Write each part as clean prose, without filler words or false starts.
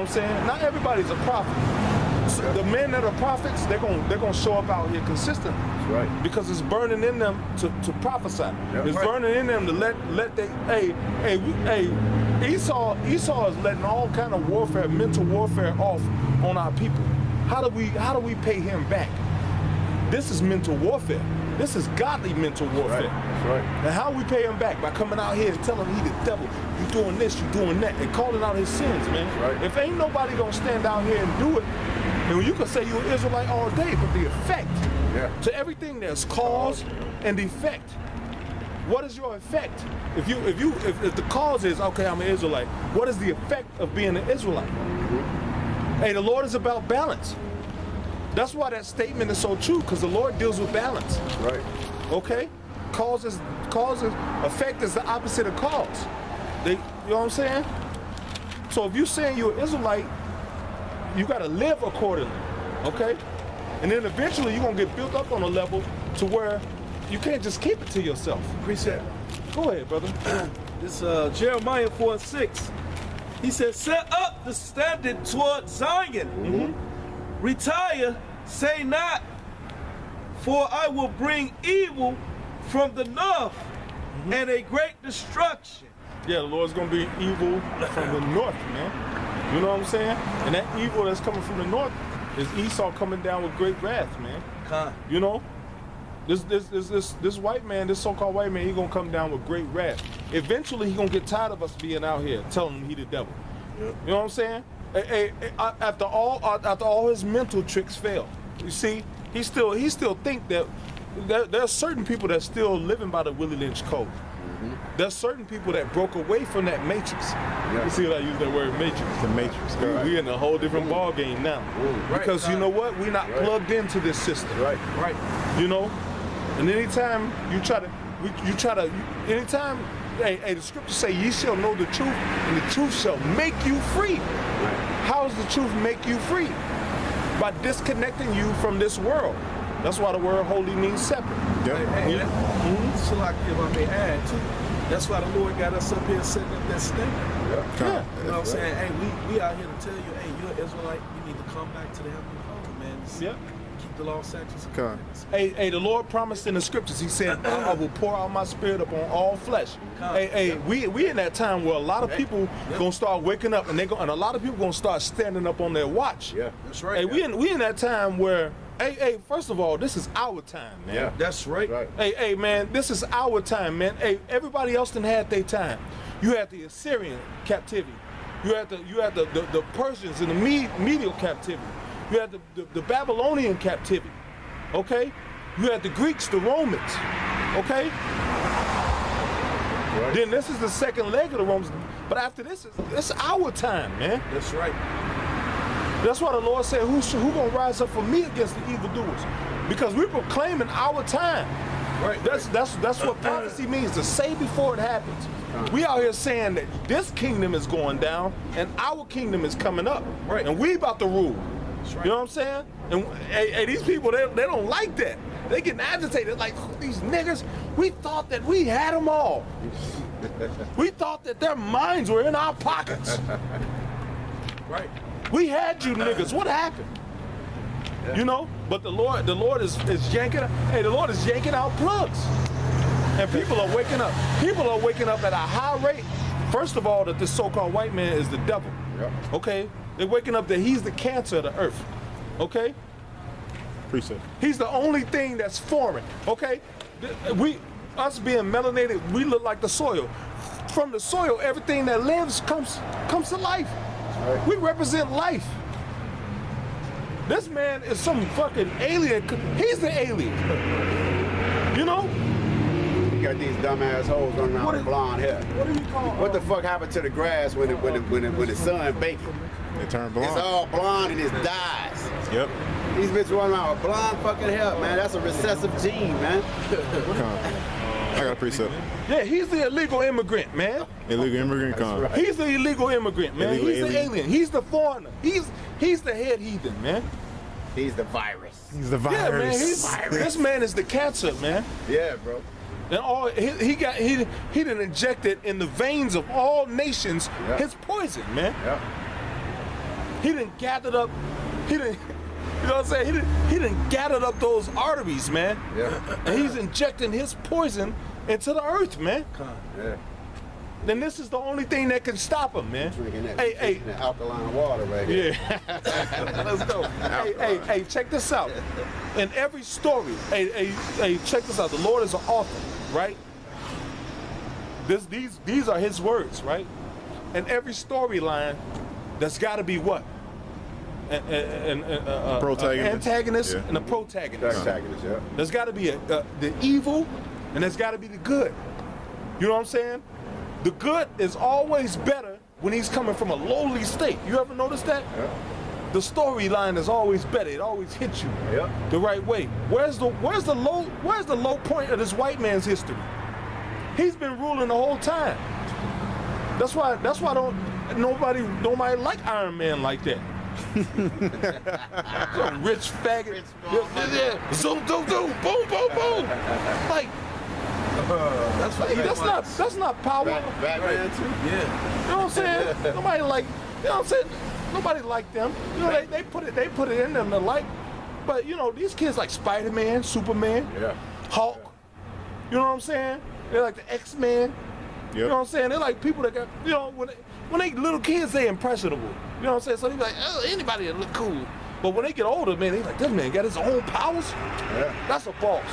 I'm saying? Not everybody's a prophet. So the men that are prophets, they're gonna show up out here consistently. That's right. Because it's burning in them to prophesy. That's it's right. burning in them to let they Esau is letting all kind of warfare, mental warfare off on our people. How do we pay him back? This is mental warfare. This is godly mental warfare. That's right. And how we pay him back? By coming out here and telling him he the devil. You doing this, you doing that, and calling out his sins, man. Right. If ain't nobody gonna stand out here and do it, then you can say you're an Israelite all day, but the effect to everything there's cause and effect. What is your effect? If the cause is okay, I'm an Israelite, what is the effect of being an Israelite? Hey, the Lord is about balance. That's why that statement is so true, because the Lord deals with balance. Right. Okay? Causes, effect is the opposite of cause. You know what I'm saying? So if you're saying you're an Israelite, you got to live accordingly. Okay? And then eventually you're going to get built up on a level to where you can't just keep it to yourself. Appreciate it. Go ahead, brother. This Jeremiah 4:6. He said, set up the standard toward Zion. Retire, say not, for I will bring evil from the north and a great destruction. Yeah, the Lord's going to be evil from the north, man. You know what I'm saying? And that evil that's coming from the north is Esau coming down with great wrath, man. You know? This white man, this so-called white man, he's going to come down with great wrath. Eventually, he's going to get tired of us being out here telling him he the devil. You know what I'm saying? After all his mental tricks fail, you see, he still think that there's certain people that still living by the Willie Lynch code. There's certain people that broke away from that matrix. You see what I use that word matrix? The matrix. We in a whole different ball game now. Because you know what? We're not plugged into this system. Right. You know? And anytime you try to, anytime, hey, the scriptures say, ye shall know the truth, and the truth shall make you free. How does the truth make you free? By disconnecting you from this world. That's why the word holy means separate. So like if I may add too, that's why the Lord got us up here setting up that standard. You know what I'm saying? Hey, we out here to tell you, hey, you're an Israelite, you need to come back to the heavenly code, man. Keep the law, statutes, and commandments. Hey, the Lord promised in the scriptures, he said, I will pour out my spirit upon all flesh. We in that time where a lot of people gonna start waking up, and and a lot of people gonna start standing up on their watch. Yeah, that's right. Hey, we in that time where, hey, first of all, this is our time, man. Yeah, that's right. Hey, man, this is our time, man. Hey, everybody else done had their time. You had the Assyrian captivity. You had the Persians in the medial captivity. You had the Babylonian captivity, okay? You had the Greeks, the Romans, okay? Then this is the second leg of the Romans. But after this, it's our time, man. That's right. That's why the Lord said, who gonna rise up for me against the evildoers? Because we're proclaiming our time. Right. That's what prophecy means, to say before it happens. We out here saying that this kingdom is going down and our kingdom is coming up. Right. And we about to rule. Right. You know what I'm saying? And hey, these people, they don't like that. They getting agitated like, these niggas, we thought that we had them all. We thought that their minds were in our pockets. Right. We had you niggas. What happened? You know? But the Lord is yanking, the Lord is yanking out plugs. And people are waking up. People are waking up at a high rate. First of all, that this so-called white man is the devil. Okay? They're waking up that he's the cancer of the earth. Okay? Appreciate it. He's the only thing that's foreign. Okay? Us being melanated, we look like the soil. From the soil, everything that lives comes to life. We represent life. This man is some fucking alien. He's the alien. You know? You got these dumbass hoes running around with blonde hair. What do you call What the fuck happened to the grass when the sun baked it? It turned blonde. It's all blonde and it dies. Yep. These bitches running around with blonde fucking hair, man. That's a recessive gene, man. I got a precept. Yeah, he's the illegal immigrant, man. Illegal immigrant come. Right. He's the illegal immigrant, man. Illegal He's alien. the alien. He's the foreigner. He's the head heathen, man. He's the virus. He's the Yeah, man. virus. This man is the cancer, man. Yeah, bro. And all he done injected in the veins of all nations his poison, man. Yeah. He didn't gathered up. He didn't. You know what I'm saying? He didn't gathered up those arteries, man. Yeah. And he's injecting his poison into the earth, man. Yeah. Then this is the only thing that can stop him, man. Drinking that, Hey, that alkaline water right here. yeah. Let's go. Hey, check this out. In every story, hey, check this out. The Lord is an author, right? These are his words, right? And every storyline, there's got to be what? Protagonist. Antagonist Yeah. and a protagonist. Protagonist, yeah. There's got to be the evil, and there's got to be the good. You know what I'm saying? The good is always better when he's coming from a lowly state. You ever notice that? Yeah. The storyline is always better. It always hits you Yeah. the right way. Where's the low point of this white man's history? He's been ruling the whole time. That's why nobody like Iron Man like that. Some rich faggot. Yeah. Zoom, zoom, zoom, boom, boom, boom. Like that's not power. Batman too? Yeah. You know what I'm saying? Nobody like, you know what I'm saying? Nobody like them. You know, they put it in them to like. But you know, these kids like Spider-Man, Superman, Yeah. Hulk. You know what I'm saying? They're like the X-Men. You know what I'm saying? They're like people that got, you know, when they little kids, they impressionable. You know what I'm saying? So they be like, oh, anybody that look cool. But when they get older, man, they like, this man got his own powers. Yeah. That's a boss.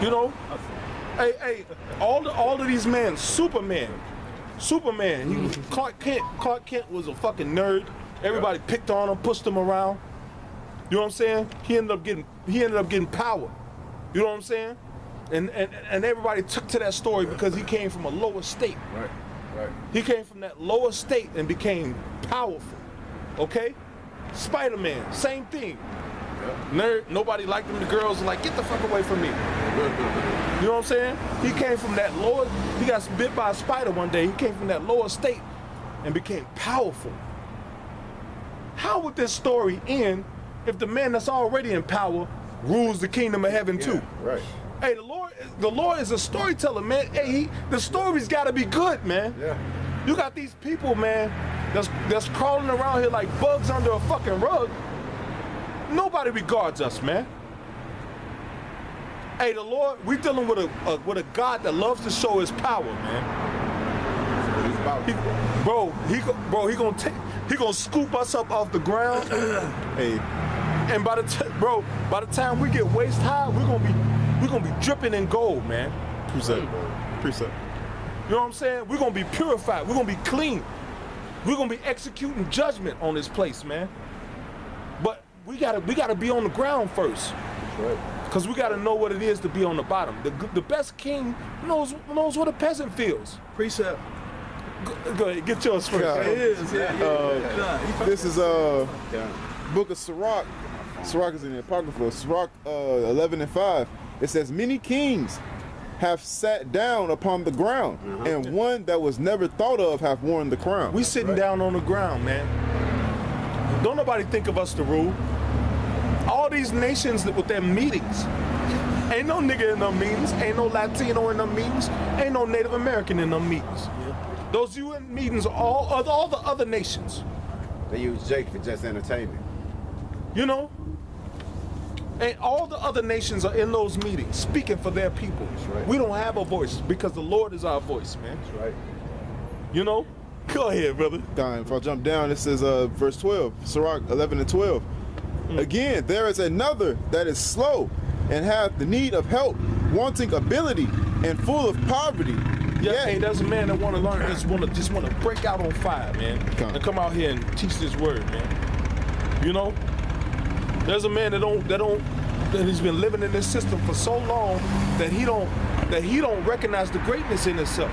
You know? Hey, all of these men, Superman, he was Clark Kent. Clark Kent was a fucking nerd. Everybody picked on him, pushed him around. You know what I'm saying? He ended up getting power. You know what I'm saying? And everybody took to that story because he came from a lower state. Right. He came from that lower state and became powerful. Okay? Spider-Man, same thing. Nerd, nobody liked him. The girls were like, get the fuck away from me. You know what I'm saying? He came from that lower, he got bit by a spider one day. He came from that lower state and became powerful. How would this story end if the man that's already in power rules the kingdom of heaven too? Right. Hey, the Lord is a storyteller, man. Hey, the story's gotta be good, man. Yeah. You got these people, man, that's crawling around here like bugs under a fucking rug. Nobody regards us, man. Hey, the Lord, we dealing with a God that loves to show his power, man. He gonna scoop us up off the ground. Hey, And by the time we get waist high, we're gonna be dripping in gold, man. precept. You know what I'm saying? We're gonna be purified. We're gonna be clean. We're gonna be executing judgment on this place, man. But we gotta be on the ground first. That's right. Cause we gotta know what it is to be on the bottom. The best king knows what a peasant feels. Precept. Go ahead, get yours first. Yeah. It is. Yeah. This is Book of Sirach. Sirach is in the Apocrypha. Sirach 11:5. It says, many kings have sat down upon the ground, and one that was never thought of have worn the crown. We sitting down on the ground, man. Don't nobody think of us to rule. All these nations with their meetings. Ain't no nigga in them meetings. Ain't no Latino in them meetings. Ain't no Native American in them meetings. Those UN meetings are all the other nations. They use Jake for just entertainment. You know? And all the other nations are in those meetings speaking for their people. That's right. We don't have a voice because the Lord is our voice, man. That's right. You know? Go ahead, brother. If I jump down, it says verse 12, Sirach 11:12. Again, there is another that is slow and hath the need of help, wanting ability and full of poverty. Yeah, hey, there's a man that want to learn, just want to break out on fire, man, and come out here and teach this word, man. You know, there's a man that he's been living in this system for so long that he don't recognize the greatness in himself.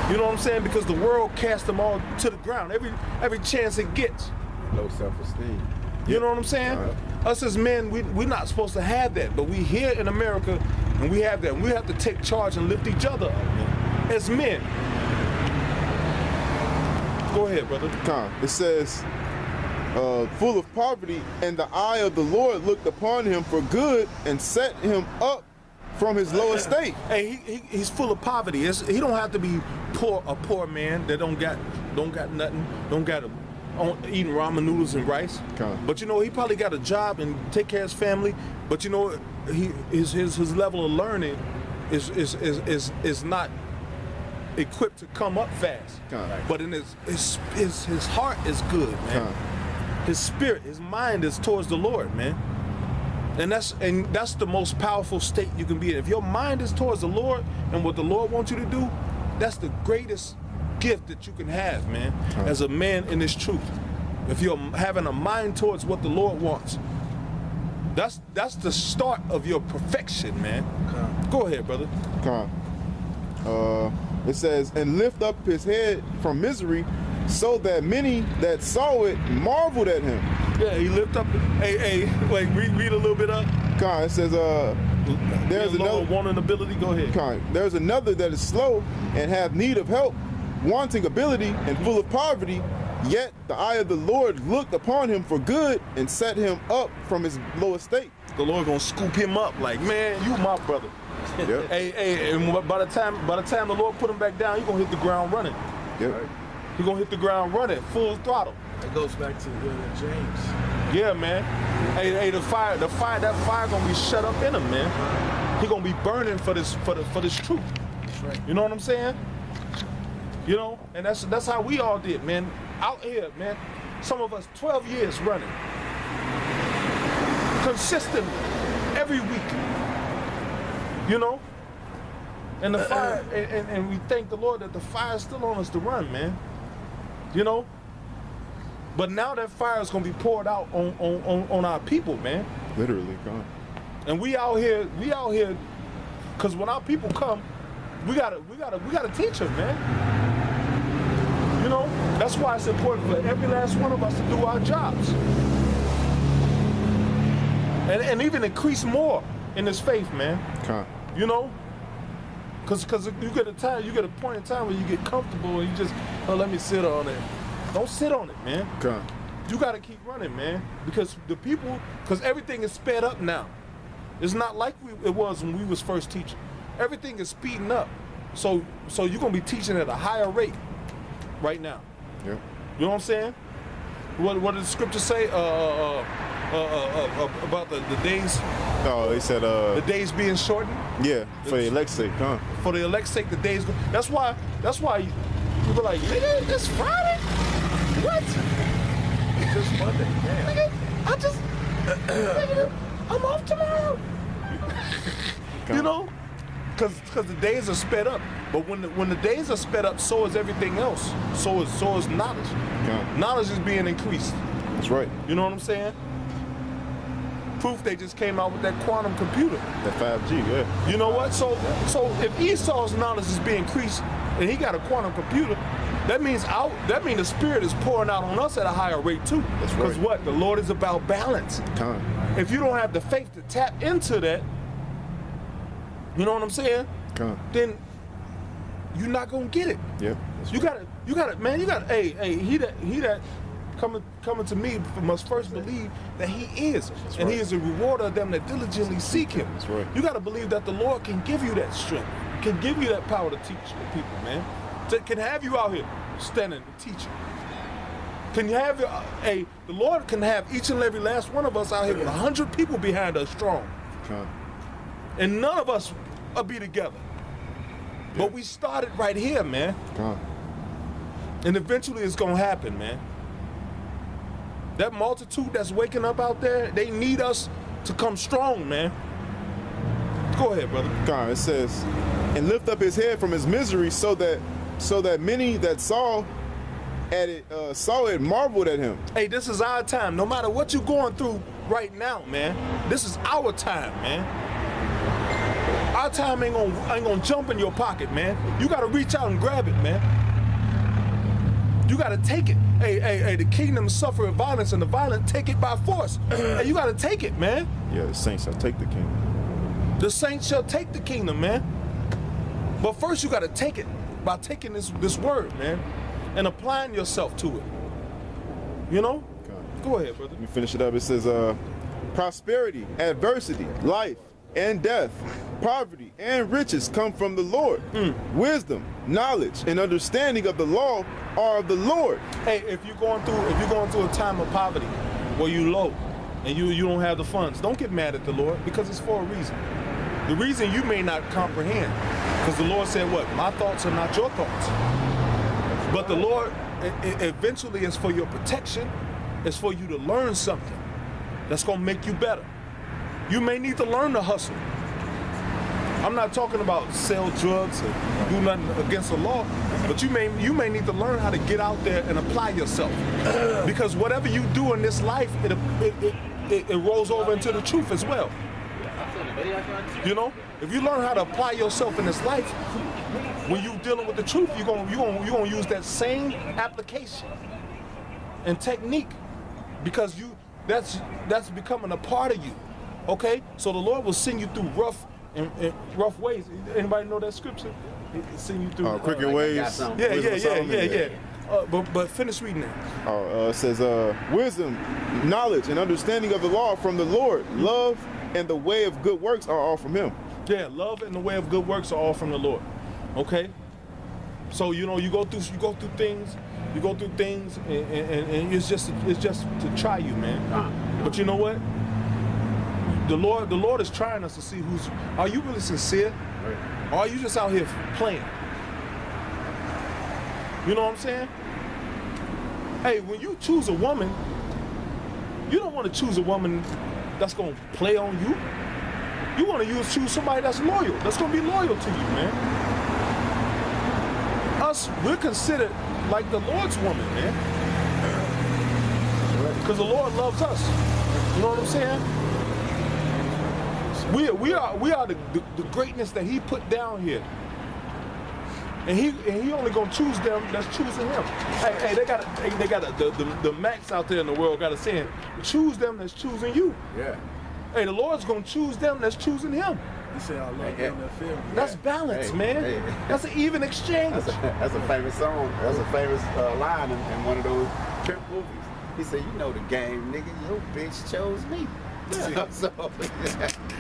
You know what I'm saying? Because the world cast them all to the ground every chance it gets. Low self-esteem. You know what I'm saying? Us as men, we're not supposed to have that, but we here in America, and we have that. And we have to take charge and lift each other up, man, as men. Go ahead, brother. It says, full of poverty, and the eye of the Lord looked upon him for good and set him up from his low estate. Hey, he's full of poverty. He don't have to be a poor man that don't got nothing, don't got eating ramen noodles and rice. Okay. But you know, he probably got a job and take care of his family. But you know, his level of learning is not equipped to come up fast. Okay. But in his heart is good, man. Okay. His spirit, his mind is towards the Lord, man. And that's the most powerful state you can be in. If your mind is towards the Lord and what the Lord wants you to do, that's the greatest gift that you can have, man, as a man in this truth. If you're having a mind towards what the Lord wants, that's the start of your perfection, man. Go ahead, brother. It says, and lift up his head from misery, so that many that saw it marveled at him. Yeah, he lift up. Hey, wait, read a little bit up. It says, there's another wanting ability. Go ahead. There's another that is slow and have need of help, wanting ability and full of poverty. Yet the eye of the Lord looked upon him for good and set him up from his low estate. The Lord gonna scoop him up like, man, you my brother. Yep. Hey, and by the time the Lord put him back down, he gonna hit the ground running. Yep. He gonna hit the ground running, full throttle. It goes back to James. Yeah, man. Hey, that fire gonna be shut up in him, man. He gonna be burning for this truth. That's right. You know what I'm saying? You know, and that's how we all did, man. Out here, man. Some of us 12 years running, consistently, every week. You know, and the fire, and we thank the Lord that the fire is still on us to run, man. You know. But now that fire is gonna be poured out on our people, man. Literally, God. And we out here, cause when our people come, we gotta teach them, man. You know, that's why it's important for every last one of us to do our jobs, and even increase more in this faith, man. God. You know, cause you get a point in time where you get comfortable and you just, let me sit on it. Don't sit on it, man. God. You gotta keep running, man, because everything is sped up now. It's not like it was when we was first teaching. Everything is speeding up, so you're gonna be teaching at a higher rate right now. Yep. You know what I'm saying? What did the scripture say about the days? No, he said the days being shortened. Yeah, for the elect's sake, huh? For the elect's sake, the days. That's why you be like, nigga, it's Friday. What? It's just Monday. Nigga, nigga, I'm off tomorrow. You know, because the days are sped up. But when the days are sped up, so is everything else. So is knowledge. Yeah. Knowledge is being increased. That's right. You know what I'm saying? Proof they just came out with that quantum computer. That 5G, yeah. You know what? So if Esau's knowledge is being increased and he got a quantum computer, that means the spirit is pouring out on us at a higher rate too. That's right. Because what? The Lord is about balance. Time. If you don't have the faith to tap into that, you know what I'm saying? Time. Then you're not gonna get it. Yep. You gotta, man. Hey, he that coming to me must first believe that he is, That's and right. he is a rewarder of them that diligently seek him. That's right. You gotta believe that the Lord can give you that strength, can give you that power to teach the people, man. Can have you out here standing and teaching. Can you have the Lord can have each and every last one of us out here with 100 people behind us strong, Time. and none of us will be together. But we started right here, man. Time. And eventually it's gonna happen, man. That multitude that's waking up out there, they need us to come strong, man. Go ahead, brother. God, it says, and lift up his head from his misery, so that many that saw it marveled at him. Hey, this is our time. No matter what you're going through right now, man, this is our time, man. Our time ain't gonna jump in your pocket, man. You gotta reach out and grab it, man. You gotta take it. Hey, the kingdom suffer violence, and the violent take it by force. Hey, you gotta take it, man. Yeah, the saints shall take the kingdom. The saints shall take the kingdom, man. But first you gotta take it by taking this word, man, and applying yourself to it. You know? God. Go ahead, brother. Let me finish it up. It says, prosperity, adversity, life, and death, poverty and riches come from the Lord. Wisdom, knowledge, and understanding of the law are of the Lord. Hey, if you're going through a time of poverty where you low and you don't have the funds, don't get mad at the Lord, because it's for a reason. The reason you may not comprehend, because the Lord said what? My thoughts are not your thoughts. But the Lord, eventually it's for your protection. It's for you to learn something that's going to make you better. You may need to learn to hustle. I'm not talking about sell drugs or do nothing against the law, but you may need to learn how to get out there and apply yourself. Because whatever you do in this life, it rolls over into the truth as well. You know, if you learn how to apply yourself in this life, when you're dealing with the truth, you're gonna use that same application and technique, because that's becoming a part of you. Okay, so the Lord will send you through rough ways. Anybody know that scripture? He'll send you through crooked ways. Yeah. But finish reading it. It says, wisdom, knowledge, and understanding of the law from the Lord. Love and the way of good works are all from Him. Yeah, love and the way of good works are all from the Lord. Okay, so you go through things, and it's just to try you, man. But you know what? The Lord is trying us to see are you really sincere? Or are you just out here playing? You know what I'm saying? Hey, when you choose a woman, you don't want to choose a woman that's gonna play on you. You want to choose somebody that's loyal, that's gonna be loyal to you, man. We're considered like the Lord's woman, man. Because the Lord loves us. You know what I'm saying? We are the greatness that He put down here. And he only gonna choose them that's choosing Him. Hey, they got the Macs out there in the world got a saying, choose them that's choosing you. Yeah. Hey, the Lord's gonna choose them that's choosing Him. You say I love them that feel me. That's balance, man. That's an even exchange. That's a famous song. That's a famous line in one of those trip movies. He said, "You know the game, nigga. Your bitch chose me." Yeah. So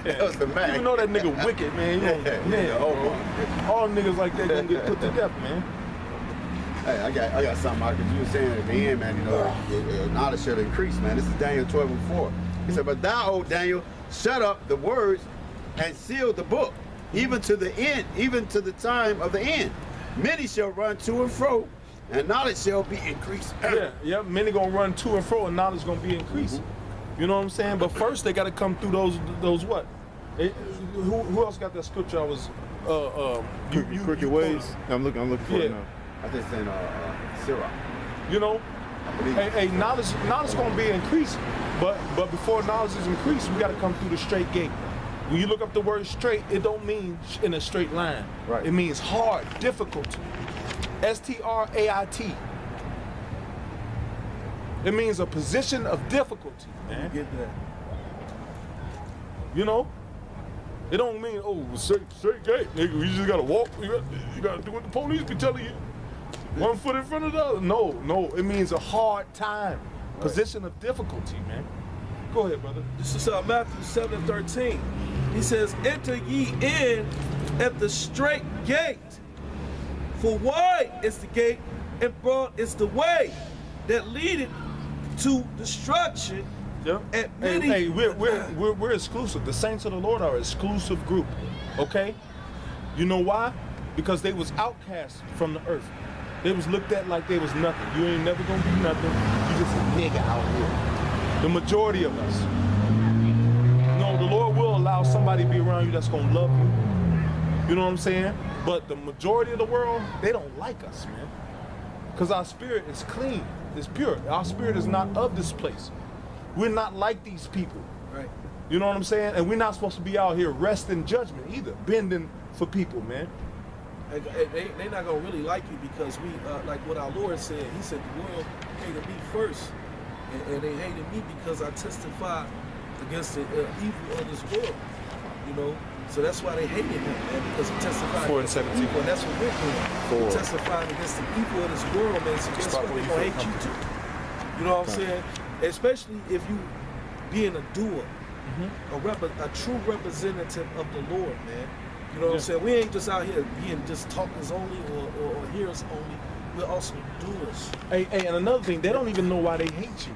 that was the man. You know that nigga wicked, man. All niggas like that gonna get put to death, man. Hey, I got something I could. You were saying at the end, man. You know, knowledge should increase, man. This is Daniel 12:4. He said, "But thou, O Daniel, shut up the words and seal the book, even to the end, even to the time of the end. Many shall run to and fro, and knowledge shall be increased." Yeah. Many gonna run to and fro, and knowledge gonna be increased. You know what I'm saying? But first, they got to come through those what? Who else got that scripture? I was Crooked ways. I'm looking for it now. I think it's in Sirach. You know, hey, knowledge gonna be increased, but before knowledge is increased, we got to come through the straight gate. When you look up the word straight, it don't mean in a straight line. Right. It means hard, difficult. STRAIT. It means a position of difficulty, man. Get that. You know? It don't mean, straight gate, nigga. You just gotta walk. You gotta do what the police be telling you. One foot in front of the other. No. It means a hard time. Right. Position of difficulty, man. Go ahead, brother. This is Matthew 7:13. He says, "Enter ye in at the straight gate. For wide is the gate, and broad is the way that leadeth to destruction." Yeah. And many, hey, we're exclusive. The saints of the Lord are an exclusive group. Okay? You know why? Because they was outcast from the earth. They was looked at like they was nothing. You ain't never gonna be nothing. You just a nigga out here. The majority of us. No, the Lord will allow somebody to be around you that's gonna love you. You know what I'm saying? But the majority of the world, they don't like us, man. Because our spirit is clean, it's pure. Our spirit is not of this place. We're not like these people. right? You know what I'm saying? And we're not supposed to be out here resting judgment either, bending for people, man. They're not gonna really like you because we, like what our Lord said. He said the world hated me first, and they hated me because I testified against the evil of this world. You know, so that's why they hated him, man, because he testified against the evil, and that's what we're doing. We're testifying against the evil of this world, man. So guess what? They're gonna hate you too. You know what I'm saying? Especially if you being a doer a true representative of the Lord, man. You know what I'm saying? We ain't just out here being just talkers only or hearers only. We're also doers. Hey, and another thing, they don't even know why they hate you.